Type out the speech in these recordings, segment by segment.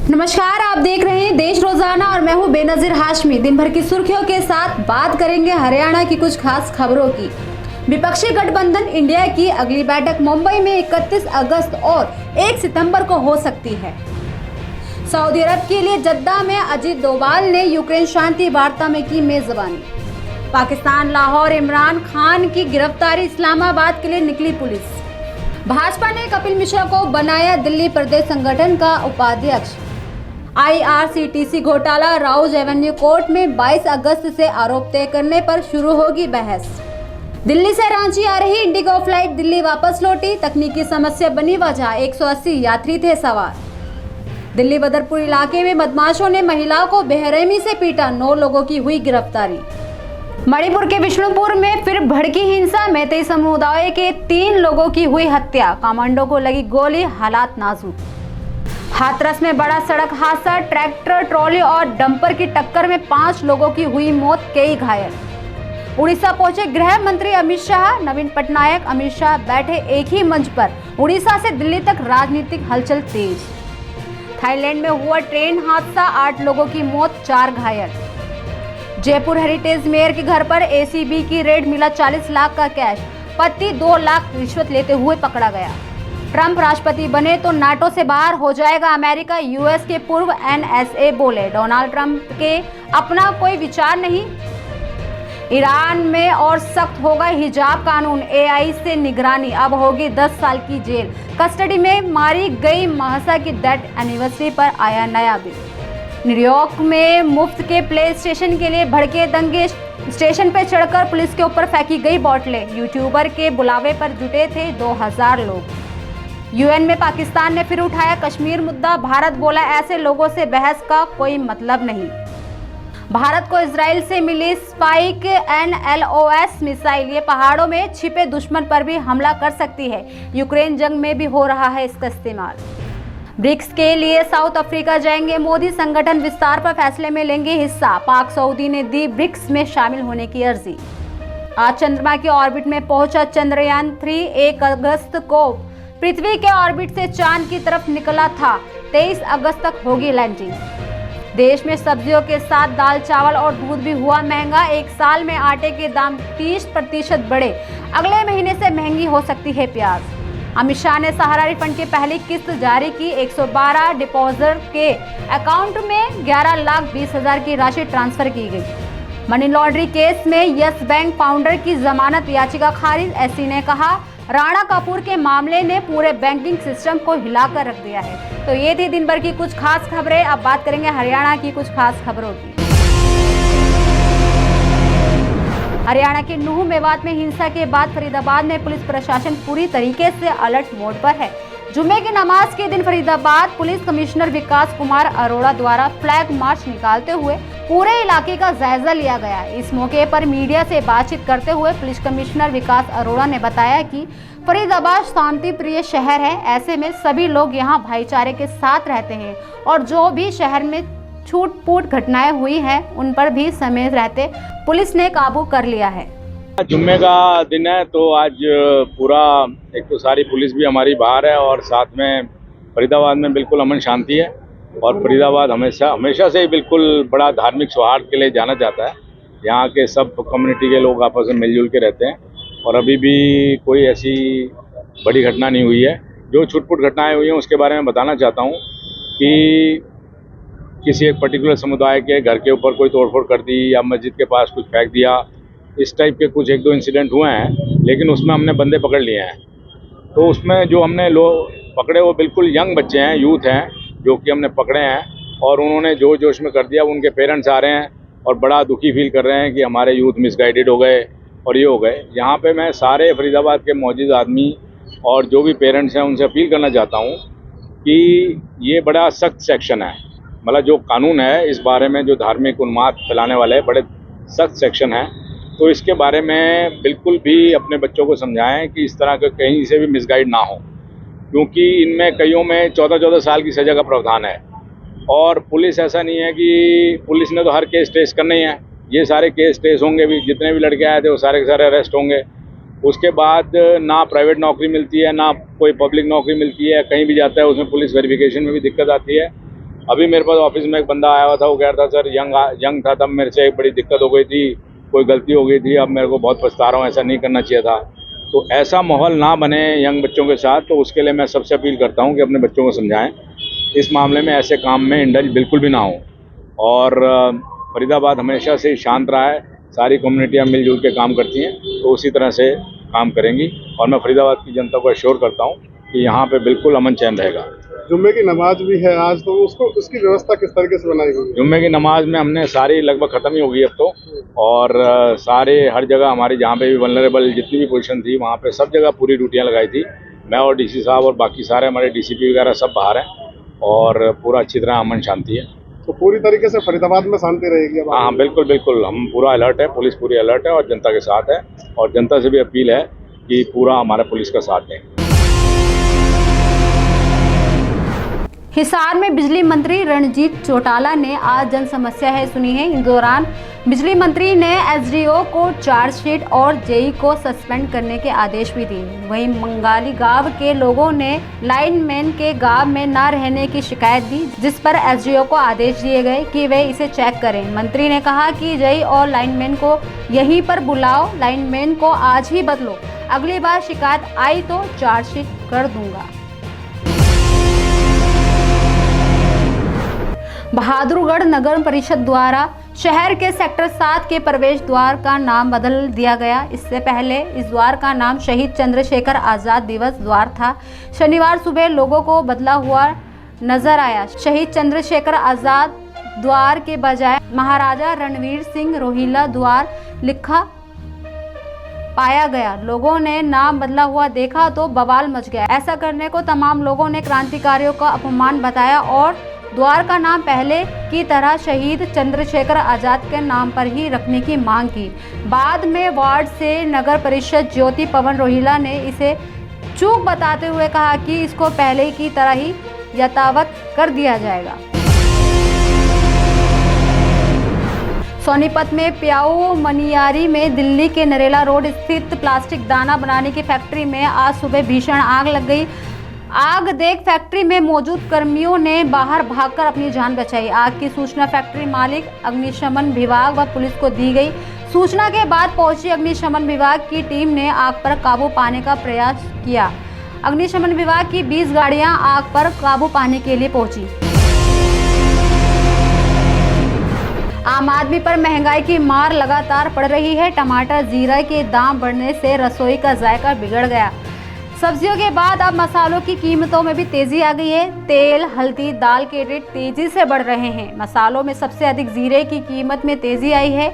नमस्कार, आप देख रहे हैं देश रोजाना और मैं हूं बेनजीर हाशमी। दिन भर की सुर्खियों के साथ बात करेंगे हरियाणा की कुछ खास खबरों की। विपक्षी गठबंधन इंडिया की अगली बैठक मुंबई में 31 अगस्त और 1 सितंबर को हो सकती है। सऊदी अरब के लिए जद्दा में अजीत डोभाल ने यूक्रेन शांति वार्ता में की मेजबानी। पाकिस्तान लाहौर इमरान खान की गिरफ्तारी, इस्लामाबाद के लिए निकली पुलिस। भाजपा ने कपिल मिश्रा को बनाया दिल्ली प्रदेश संगठन का उपाध्यक्ष। IRCTC घोटाला, राउज एवेन्यू कोर्ट में 22 अगस्त से आरोप तय करने पर शुरू होगी बहस। दिल्ली से रांची आ रही इंडिगो फ्लाइट दिल्ली वापस लौटी, तकनीकी समस्या बनी वजह, 180 यात्री थे सवार। दिल्ली बदरपुर इलाके में बदमाशों ने महिलाओं को बेरहमी से पीटा, 9 लोगों की हुई गिरफ्तारी। मणिपुर के विष्णुपुर में फिर भड़की हिंसा, मैतेई समुदाय के 3 लोगों की हुई हत्या, कमांडो को लगी गोली, हालात नाजुक। हाथरस में बड़ा सड़क हादसा, ट्रैक्टर ट्रॉली और डंपर की टक्कर में 5 लोगों की हुई मौत, कई घायल। उड़ीसा पहुंचे गृह मंत्री अमित शाह, नवीन पटनायक अमित शाह बैठे एक ही मंच पर। उड़ीसा से दिल्ली तक राजनीतिक हलचल तेज। थाईलैंड में हुआ ट्रेन हादसा, 8 लोगों की मौत, 4 घायल। जयपुर हेरिटेज मेयर के घर पर ACB की रेड, मिला 40 लाख का कैश, पति 2 लाख रिश्वत लेते हुए पकड़ा गया। ट्रंप राष्ट्रपति बने तो नाटो से बाहर हो जाएगा अमेरिका, US के पूर्व NSA बोले। डोनाल्ड ट्रंप के अपना कोई विचार नहीं। ईरान में और सख्त होगा हिजाब कानून, AI से निगरानी, अब होगी 10 साल की जेल। कस्टडी में मारी गई महसा की डेथ एनिवर्सरी पर आया नया बिल। न्यूयॉर्क में मुफ्त के प्ले स्टेशन के लिए भड़के दंगे, स्टेशन पर चढ़कर पुलिस के ऊपर फेंकी गई बोतलें। यूट्यूबर के बुलावे पर जुटे थे 2000 लोग। UN में पाकिस्तान ने फिर उठाया कश्मीर मुद्दा, भारत बोला ऐसे लोगों से बहस का कोई मतलब नहीं। भारत को इजराइल से मिली स्पाइक NLOS मिसाइल, ये पहाड़ों में छिपे दुश्मन पर भी हमला कर सकती है। यूक्रेन जंग में भी हो रहा है इसका इस्तेमाल। ब्रिक्स के लिए साउथ अफ्रीका जाएंगे मोदी, संगठन विस्तार पर फैसले में लेंगे हिस्सा। पाक सऊदी ने दी ब्रिक्स में शामिल होने की अर्जी। आज चंद्रमा के ऑर्बिट में पहुंचा चंद्रयान 3, 1 अगस्त को पृथ्वी के ऑर्बिट से चांद की तरफ निकला था। 23 अगस्त तक होगी लैंडिंग। देश में सब्जियों के साथ दाल, चावल और दूध भी हुआ महंगा। 1 साल में आटे के दाम 30% बढ़े, अगले महीने से महंगी हो सकती है प्याज। अमित शाह ने सहारा रिफंड की पहली किस्त जारी की, 112 डिपॉजिटर के अकाउंट में 11,20,000 की राशि ट्रांसफर की गई। मनी लॉन्ड्रिंग केस में यस बैंक फाउंडर की जमानत याचिका खारिज, SC ने कहा राणा कपूर के मामले ने पूरे बैंकिंग सिस्टम को हिलाकर रख दिया है। तो ये थी दिन भर की कुछ खास खबरें। अब बात करेंगे हरियाणा की कुछ खास खबरों की। हरियाणा के नूंह मेवात में हिंसा के बाद फरीदाबाद में पुलिस प्रशासन पूरी तरीके से अलर्ट मोड पर है। जुम्मे की नमाज के दिन फरीदाबाद पुलिस कमिश्नर विकास कुमार अरोड़ा द्वारा फ्लैग मार्च निकालते हुए पूरे इलाके का जायजा लिया गया। इस मौके पर मीडिया से बातचीत करते हुए पुलिस कमिश्नर विकास अरोड़ा ने बताया कि फरीदाबाद शांति प्रिय शहर है, ऐसे में सभी लोग यहाँ भाईचारे के साथ रहते हैं और जो भी शहर में छूट-फूट घटनाएं हुई हैं उन पर भी समय रहते पुलिस ने काबू कर लिया है। जुम्मे का दिन है तो आज पूरा एक तो सारी पुलिस भी हमारी बाहर है और साथ में फरीदाबाद में बिल्कुल अमन शांति है। और फरीदाबाद हमेशा से ही बिल्कुल बड़ा धार्मिक सौहार्द के लिए जाना जाता है। यहाँ के सब कम्युनिटी के लोग आपस में मिलजुल के रहते हैं और अभी भी कोई ऐसी बड़ी घटना नहीं हुई है। जो छुटपुट घटनाएं हुई हैं उसके बारे में बताना चाहता हूँ कि किसी एक पर्टिकुलर समुदाय के घर के ऊपर कोई तोड़फोड़ कर दी या मस्जिद के पास कुछ फेंक दिया, इस टाइप के कुछ 1-2 इंसिडेंट हुए हैं, लेकिन उसमें हमने बंदे पकड़ लिए हैं। तो उसमें जो हमने लोग पकड़े वो बिल्कुल यंग बच्चे हैं, यूथ हैं, जो कि हमने पकड़े हैं और उन्होंने जोश जोश में कर दिया। उनके पेरेंट्स आ रहे हैं और बड़ा दुखी फील कर रहे हैं कि हमारे यूथ मिसगाइडेड हो गए और ये हो गए। यहाँ पे मैं सारे फरीदाबाद के मौजूद आदमी और जो भी पेरेंट्स हैं उनसे अपील करना चाहता हूँ कि ये बड़ा सख्त सेक्शन है, मतलब जो कानून है इस बारे में, जो धार्मिक उन्माद फैलाने वाले बड़े सख्त सेक्शन है। तो इसके बारे में बिल्कुल भी अपने बच्चों को समझाएं कि इस तरह के कहीं से भी मिसगाइड ना हो, क्योंकि इनमें कईयों में 14-14 साल की सज़ा का प्रावधान है। और पुलिस ऐसा नहीं है कि पुलिस ने तो हर केस ट्रेस करना ही है, ये सारे केस ट्रेस होंगे भी। जितने भी लड़के आए थे वो सारे के सारे अरेस्ट होंगे। उसके बाद ना प्राइवेट नौकरी मिलती है, ना कोई पब्लिक नौकरी मिलती है। कहीं भी जाता है उसमें पुलिस वेरिफिकेशन में भी दिक्कत आती है। अभी मेरे पास ऑफिस में एक बंदा आया हुआ था, वो कह रहा था सर यंग था तब मेरे से बड़ी दिक्कत हो गई थी, कोई गलती हो गई थी, अब मेरे को बहुत पछता रहा हूँ, ऐसा नहीं करना चाहिए था। तो ऐसा माहौल ना बने यंग बच्चों के साथ, तो उसके लिए मैं सबसे अपील करता हूँ कि अपने बच्चों को समझाएं, इस मामले में ऐसे काम में इंडल्ज बिल्कुल भी ना हो। और फरीदाबाद हमेशा से शांत रहा है, सारी कम्युनिटियाँ मिलजुल के काम करती हैं, तो उसी तरह से काम करेंगी। और मैं फरीदाबाद की जनता को एश्योर करता हूँ कि यहाँ पे बिल्कुल अमन चैन रहेगा। जुम्मे की नमाज भी है आज, तो उसकी व्यवस्था किस तरीके से बनाई गई है? जुम्मे की नमाज में हमने सारी लगभग ख़त्म ही हो गई अब तो, और सारे हर जगह हमारी जहाँ पे भी वल्नरेबल जितनी भी पोजीशन थी वहाँ पे सब जगह पूरी ड्यूटियाँ लगाई थी। मैं और डीसी साहब और बाकी सारे हमारे डीसीपी वगैरह सब बाहर हैं, और पूरा अच्छी तरह अमन शांति है। तो पूरी तरीके से फरीदाबाद में शांति रहेगी अब? हाँ, बिल्कुल बिल्कुल, हम पूरा अलर्ट है, पुलिस पूरी अलर्ट है और जनता के साथ है, और जनता से भी अपील है कि पूरा हमारा पुलिस का साथ दें। हिसार में बिजली मंत्री रणजीत चौटाला ने आज जन समस्या है सुनी है। इस दौरान बिजली मंत्री ने एसडीओ को चार्जशीट और जेई को सस्पेंड करने के आदेश भी दिए। वहीं मंगाली गांव के लोगों ने लाइनमैन के गांव में न रहने की शिकायत दी, जिस पर एसडीओ को आदेश दिए गए कि वे इसे चेक करें। मंत्री ने कहा कि जेई और लाइनमैन को यहीं पर बुलाओ, लाइनमैन को आज ही बदलो, अगली बार शिकायत आई तो चार्जशीट कर दूंगा। बहादुरगढ़ नगर परिषद द्वारा शहर के सेक्टर 7 के प्रवेश द्वार का नाम बदल दिया गया। इससे पहले इस द्वार का नाम शहीद चंद्रशेखर आजाद दिवस द्वार था। शनिवार सुबह लोगों को बदला हुआ नजर आया। शहीद चंद्रशेखर आजाद द्वार के बजाय महाराजा रणवीर सिंह रोहिला द्वार लिखा पाया गया। लोगों ने नाम बदला हुआ देखा तो बवाल मच गया। ऐसा करने को तमाम लोगों ने क्रांतिकारियों का अपमान बताया और द्वार का नाम पहले की तरह शहीद चंद्रशेखर आजाद के नाम पर ही रखने की मांग की। बाद में वार्ड से नगर परिषद ज्योति पवन रोहिला ने इसे चूक बताते हुए कहा कि इसको पहले की तरह ही यथावत कर दिया जाएगा। सोनीपत में प्याऊ मनियारी में दिल्ली के नरेला रोड स्थित प्लास्टिक दाना बनाने की फैक्ट्री में आज सुबह भीषण आग लग गई। आग देख फैक्ट्री में मौजूद कर्मियों ने बाहर भागकर अपनी जान बचाई। आग की सूचना फैक्ट्री मालिक, अग्निशमन विभाग व पुलिस को दी गई। सूचना के बाद पहुंची अग्निशमन विभाग की टीम ने आग पर काबू पाने का प्रयास किया। अग्निशमन विभाग की 20 गाड़ियां आग पर काबू पाने के लिए पहुंची। आम आदमी पर महंगाई की मार लगातार पड़ रही है। टमाटर, जीरा के दाम बढ़ने से रसोई का जायका बिगड़ गया। सब्जियों के बाद अब मसालों की कीमतों में भी तेजी आ गई है। तेल, हल्दी, दाल के रेट तेजी से बढ़ रहे हैं। मसालों में सबसे अधिक जीरे की कीमत में तेजी आई है।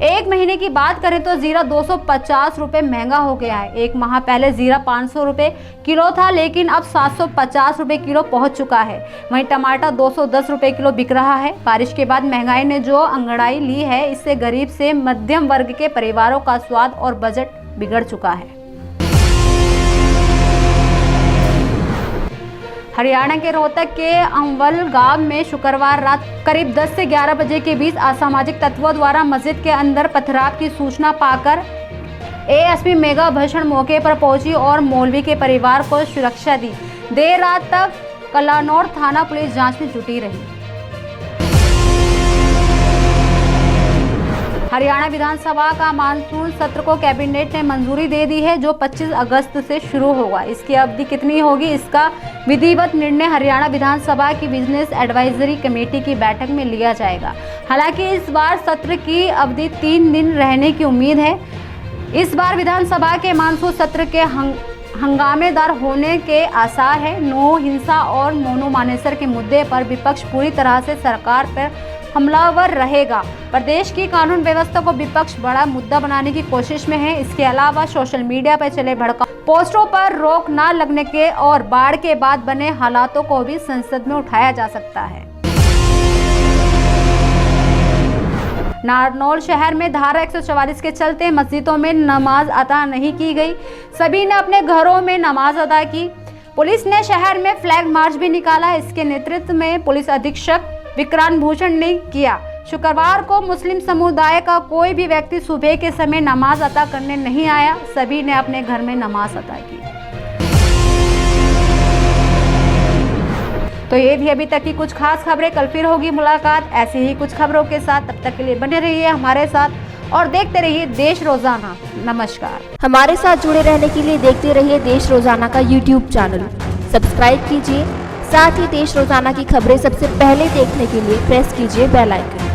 एक महीने की बात करें तो जीरा 250 रुपये महंगा हो गया है। एक माह पहले जीरा 500 रुपये किलो था, लेकिन अब 750 रुपये किलो पहुंच चुका है। वहीं टमाटर 210 रुपये किलो बिक रहा है। बारिश के बाद महंगाई ने जो अंगड़ाई ली है, इससे गरीब से मध्यम वर्ग के परिवारों का स्वाद और बजट बिगड़ चुका है। हरियाणा के रोहतक के अंवल गांव में शुक्रवार रात करीब 10 से 11 बजे के बीच असामाजिक तत्वों द्वारा मस्जिद के अंदर पथराव की सूचना पाकर एएसपी मेघा भूषण मौके पर पहुंची और मौलवी के परिवार को सुरक्षा दी। देर रात तक कलानौर थाना पुलिस जांच में जुटी रही। हरियाणा विधानसभा का मानसून सत्र को कैबिनेट ने मंजूरी दे दी है, जो 25 अगस्त से शुरू होगा। इसकी अवधि कितनी होगी, इसका विधिवत निर्णय हरियाणा विधानसभा की बिजनेस एडवाइजरी कमेटी की बैठक में लिया जाएगा। हालांकि इस बार सत्र की अवधि 3 दिन रहने की उम्मीद है। इस बार विधानसभा के मानसून सत्र के हंगामेदार होने के आसार है। नो हिंसा और मोनोमानेसर के मुद्दे पर विपक्ष पूरी तरह से सरकार पर हमलावर रहेगा। प्रदेश की कानून व्यवस्था को विपक्ष बड़ा मुद्दा बनाने की कोशिश में है। इसके अलावा सोशल मीडिया पर चले भड़काऊ पोस्टरों पर रोक न लगने के और बाढ़ के बाद बने हालातों को भी संसद में उठाया जा सकता है। नारनौल शहर में धारा 144 के चलते मस्जिदों में नमाज अदा नहीं की गई। सभी ने अपने घरों में नमाज अदा की। पुलिस ने शहर में फ्लैग मार्च भी निकाला। इसके नेतृत्व में पुलिस अधीक्षक विक्रांत भूषण ने किया। शुक्रवार को मुस्लिम समुदाय का कोई भी व्यक्ति सुबह के समय नमाज अदा करने नहीं आया। सभी ने अपने घर में नमाज अदा की। तो ये थी अभी तक की कुछ खास खबरें। कल फिर होगी मुलाकात ऐसी ही कुछ खबरों के साथ। तब तक के लिए बने रहिए हमारे साथ और देखते रहिए देश रोजाना। नमस्कार। हमारे साथ जुड़े रहने के लिए देखते रहिए देश रोजाना का यूट्यूब चैनल सब्सक्राइब कीजिए। साथ ही देश रोजाना की खबरें सबसे पहले देखने के लिए प्रेस कीजिए बेल आइकन।